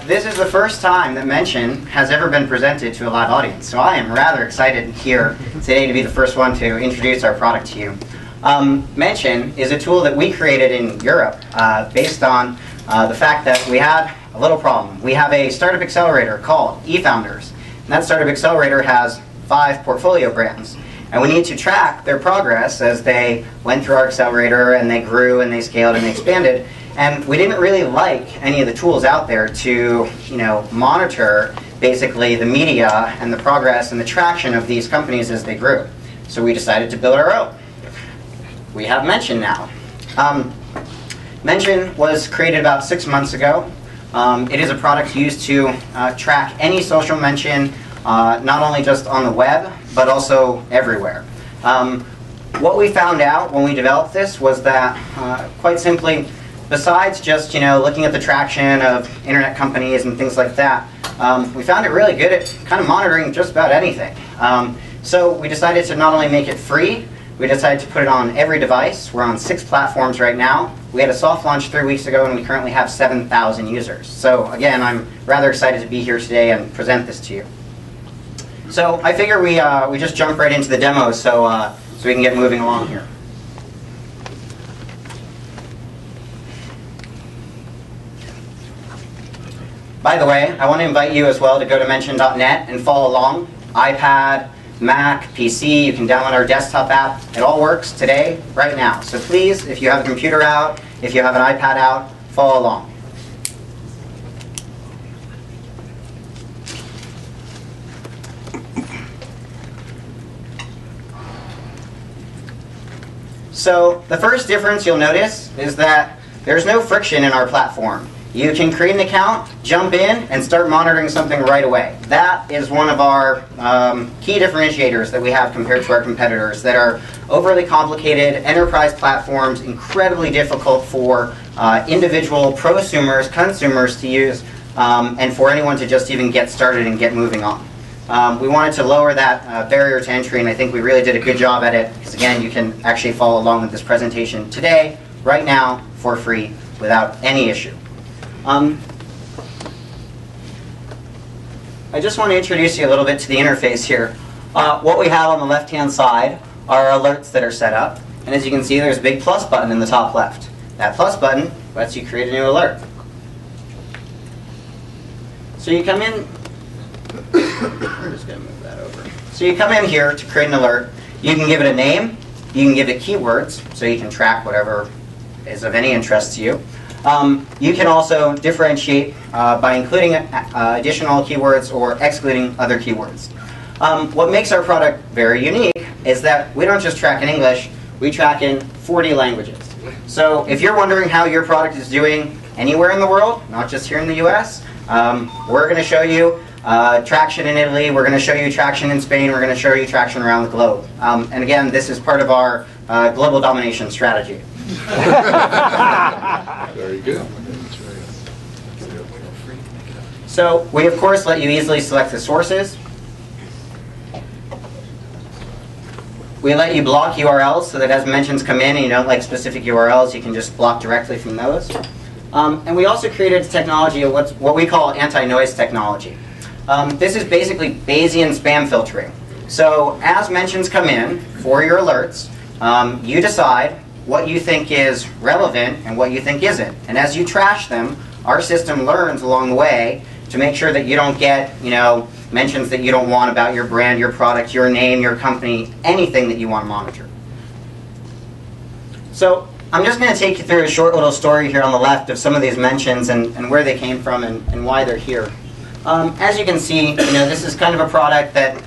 This is the first time that Mention has ever been presented to a live audience, so I am rather excited here today to be the first one to introduce our product to you. Mention is a tool that we created in Europe based on the fact that we had a little problem. We have a startup accelerator called eFounders, and that startup accelerator has 5 portfolio brands. And we need to track their progress as they went through our accelerator and they grew and they scaled and they expanded. And we didn't really like any of the tools out there to, monitor basically the media and the progress and the traction of these companies as they grew. So we decided to build our own. We have Mention now. Mention was created about 6 months ago. It is a product used to track any social mention, not only just on the web, but also everywhere. What we found out when we developed this was that, quite simply, besides just looking at the traction of internet companies and things like that, we found it really good at kind of monitoring just about anything. So we decided to not only make it free, we decided to put it on every device. We're on 6 platforms right now. We had a soft launch 3 weeks ago, and we currently have 7,000 users. So again, I'm rather excited to be here today and present this to you. So I figure we just jump right into the demo so we can get moving along here. By the way, I want to invite you as well to go to mention.net and follow along. iPad, Mac, PC, you can download our desktop app. It all works today, right now. So please, if you have a computer out, if you have an iPad out, follow along. So the first difference you'll notice is that there's no friction in our platform. You can create an account, jump in, and start monitoring something right away. That is one of our key differentiators that we have compared to our competitors that are overly complicated enterprise platforms, incredibly difficult for individual prosumers, consumers to use, and for anyone to just even get started and get moving on. We wanted to lower that barrier to entry, and I think we really did a good job at it, because again, you can actually follow along with this presentation today, right now, for free, without any issue. I just want to introduce you a little bit to the interface here. What we have on the left-hand side are alerts that are set up, and as you can see, there's a big plus button in the top left. That plus button lets you create a new alert. So you come in. I'm just going to move that over. So you come in here to create an alert. You can give it a name. You can give it keywords, so you can track whatever is of any interest to you. You can also differentiate by including additional keywords or excluding other keywords. What makes our product very unique is that we don't just track in English, we track in 40 languages. So if you're wondering how your product is doing anywhere in the world, not just here in the US, we're going to show you traction in Italy, we're going to show you traction in Spain, we're going to show you traction around the globe. And again, this is part of our global domination strategy. Very good. So we of course let you easily select the sources. We let you block URLs so that as mentions come in and you don't like specific URLs, you can just block directly from those. And we also created technology of what we call anti-noise technology. This is basically Bayesian spam filtering. So as mentions come in for your alerts, you decide what you think is relevant and what you think isn't. And as you trash them, our system learns along the way to make sure that you don't get, mentions that you don't want about your brand, your product, your name, your company, anything that you want to monitor. So I'm just going to take you through a short little story here on the left of some of these mentions and where they came from and why they're here. As you can see, this is kind of a product that,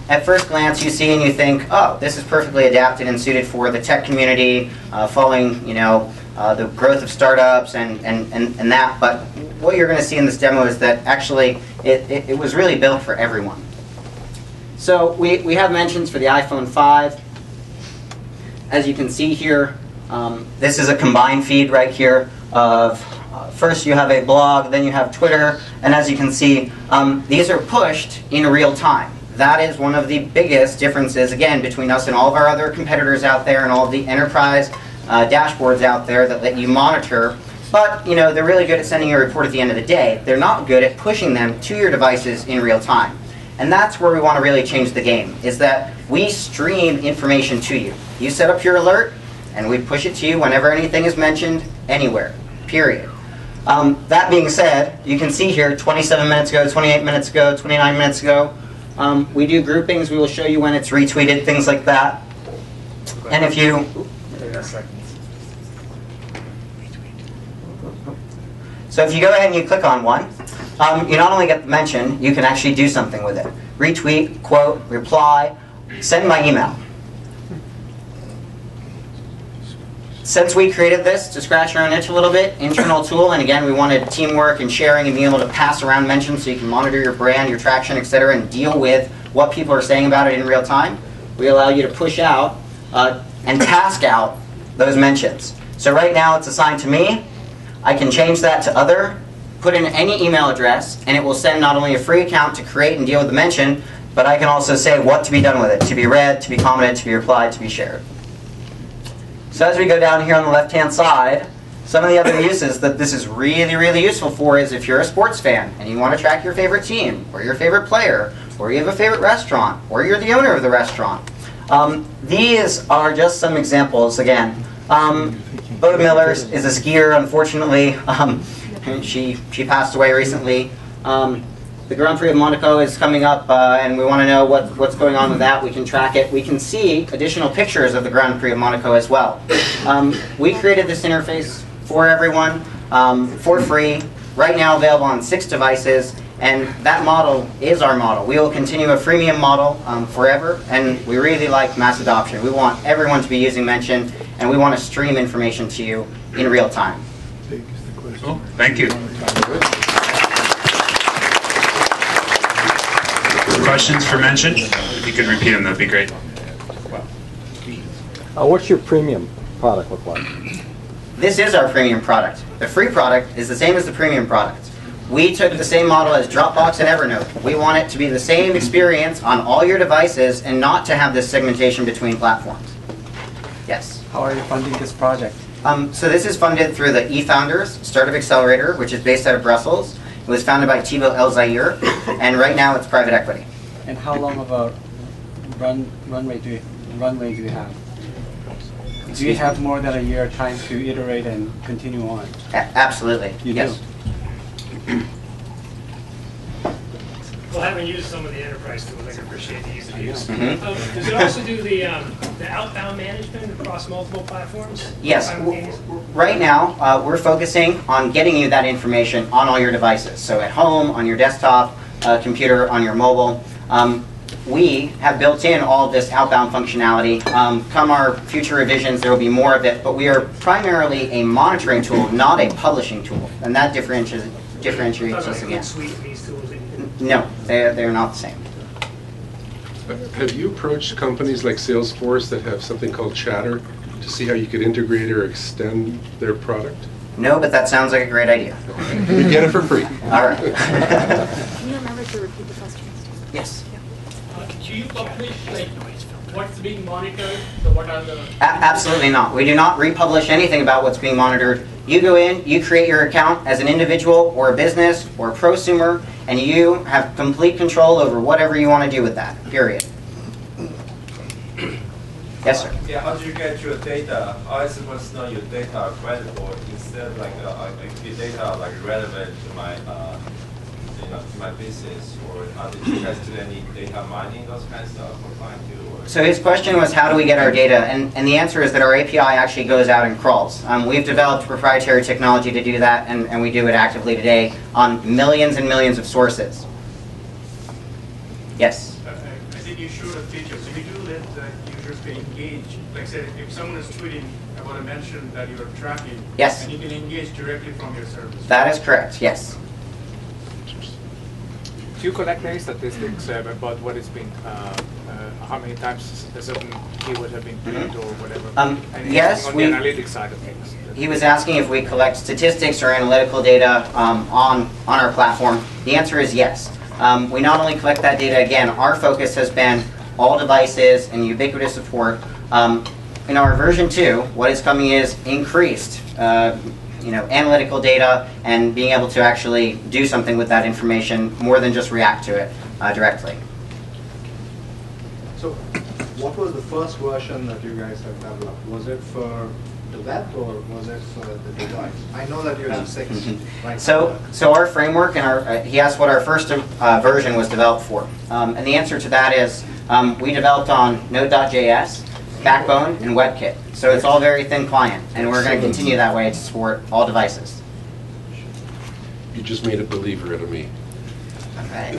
at first glance you see and you think, oh, this is perfectly adapted and suited for the tech community, following, the growth of startups and that. But what you're going to see in this demo is that actually it was really built for everyone. So we have mentions for the iPhone 5. As you can see here, this is a combined feed right here of first you have a blog, then you have Twitter, and as you can see, these are pushed in real time. That is one of the biggest differences, again, between us and all of our other competitors out there and all of the enterprise dashboards out there that let you monitor but they're really good at sending you a report at the end of the day. They're not good at pushing them to your devices in real time. And that's where we want to really change the game, is that we stream information to you. You set up your alert, and we push it to you whenever anything is mentioned, anywhere, period. That being said, you can see here 27 minutes ago, 28 minutes ago, 29 minutes ago. We do groupings. We will show you when it's retweeted, things like that. And if you... So if you go ahead and you click on one, you not only get the mention, you can actually do something with it. Retweet, quote, reply, send my email. Since we created this to scratch our own itch a little bit, internal tool, and again, we wanted teamwork and sharing and being able to pass around mentions so you can monitor your brand, your traction, etc., and deal with what people are saying about it in real time. We allow you to push out and task out those mentions. So right now it's assigned to me. I can change that to other, put in any email address, and it will send not only a free account to create and deal with the mention, but I can also say what to be done with it, to be read, to be commented, to be replied, to be shared. So as we go down here on the left-hand side, some of the other uses that this is really, really useful for is if you're a sports fan and you want to track your favorite team, or your favorite player, or you have a favorite restaurant, or you're the owner of the restaurant. These are just some examples. Again, Bo Millers is a skier, unfortunately. She passed away recently. The Grand Prix of Monaco is coming up, and we want to know what's going on with that. We can track it. We can see additional pictures of the Grand Prix of Monaco as well. We created this interface for everyone for free, right now available on 6 devices, and that model is our model. We will continue a freemium model forever, and we really like mass adoption. We want everyone to be using Mention, and we want to stream information to you in real time. Cool. Thank you. Questions for Mention? If you could repeat them, that'd be great. What's your premium product look like? This is our premium product. The free product is the same as the premium product. We took the same model as Dropbox and Evernote. We want it to be the same experience on all your devices and not to have this segmentation between platforms. Yes? How are you funding this project? So this is funded through the eFounders Startup Accelerator, which is based out of Brussels. It was founded by Thibaut El-Zaire, and right now it's private equity. And how long of a runway do you have? Do you have more than a year time to iterate and continue on? Absolutely. You yes. do? Well, having used some of the enterprise tools, I can appreciate the ease of use. Mm-hmm. Does it also do the outbound management across multiple platforms? Yes. Right now, we're focusing on getting you that information on all your devices. So at home, on your desktop, computer, on your mobile. We have built in all of this outbound functionality. Come our future revisions, there will be more of it, but we are primarily a monitoring tool, not a publishing tool. And that differentiates us again. No, they're not the same. Have you approached companies like Salesforce that have something called Chatter to see how you could integrate or extend their product? No, but that sounds like a great idea. You get it for free. All right. Can you remember to repeat the questions? Yes. Do you publish what's being monitored? So what are the... Absolutely not. We do not republish anything about what's being monitored. You go in, you create your account as an individual or a business or a prosumer, and you have complete control over whatever you want to do with that, period. Yes, sir? Yeah, how do you get your data? I suppose know your data are credible instead of like the data are like relevant to my to my business, or did you guys do any data mining, those kind of stuff for client too? So his question was, how do we get our data? And the answer is that our API actually goes out and crawls. We've developed proprietary technology to do that, and we do it actively today on millions and millions of sources. Yes? I think you showed a feature. So you do let users to engage. Like say, if someone is tweeting about a mention that you're tracking, yes, and you can engage directly from your service. That is correct, yes. Do you collect any statistics about what it's been, how many times a certain keyword have been picked or whatever? Yes, on the analytics side of things. He was asking if we collect statistics or analytical data on our platform. The answer is yes. We not only collect that data, again, our focus has been all devices and ubiquitous support. In our version 2, what is coming is increased analytical data and being able to actually do something with that information more than just react to it directly. So, what was the first version that you guys have developed? Was it for the web or was it for the device? I know that you have 6 right So our framework and he asked what our first version was developed for, and the answer to that is we developed on Node.js, Backbone, and WebKit. So it's all very thin client, and we're going to continue that way to support all devices. You just made a believer out of me. Okay.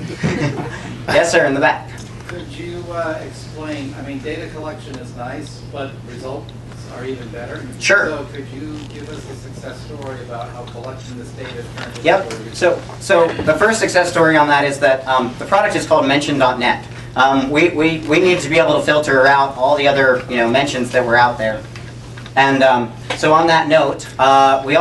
Yes, sir, in the back. Could you explain, I mean, data collection is nice, but results are even better. Sure. So could you give us a success story about how collecting this data is currently? Yep. So the first success story on that is that the product is called mention.net. We need to be able to filter out all the other mentions that were out there. And so on that note, we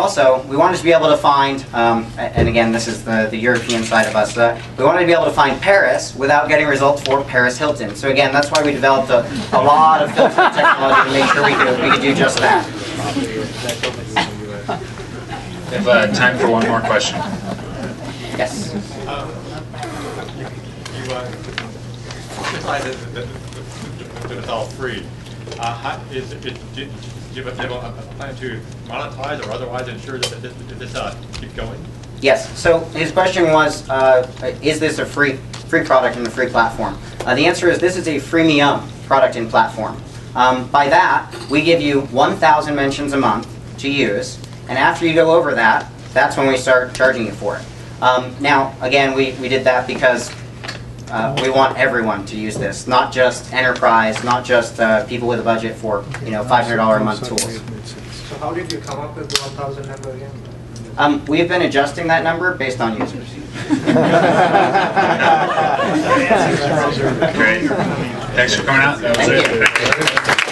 wanted to be able to find, and again this is the European side of us, we wanted to be able to find Paris without getting results for Paris Hilton. So again, that's why we developed a lot of filtering technology to make sure we could do just that. We have time for one more question. Yes. That it's all free. Do you have a plan to monetize or otherwise ensure that this keeps going? Yes. So his question was, is this a free product in the free platform? The answer is this is a freemium product in platform. By that, we give you 1,000 mentions a month to use, and after you go over that, that's when we start charging you for it. Now, again, we did that because we want everyone to use this, not just enterprise, not just people with a budget for $500 a month tools. So how did you come up with the 1,000 number again? We've been adjusting that number based on users. Great. Thanks for coming out. That was Thank it. you.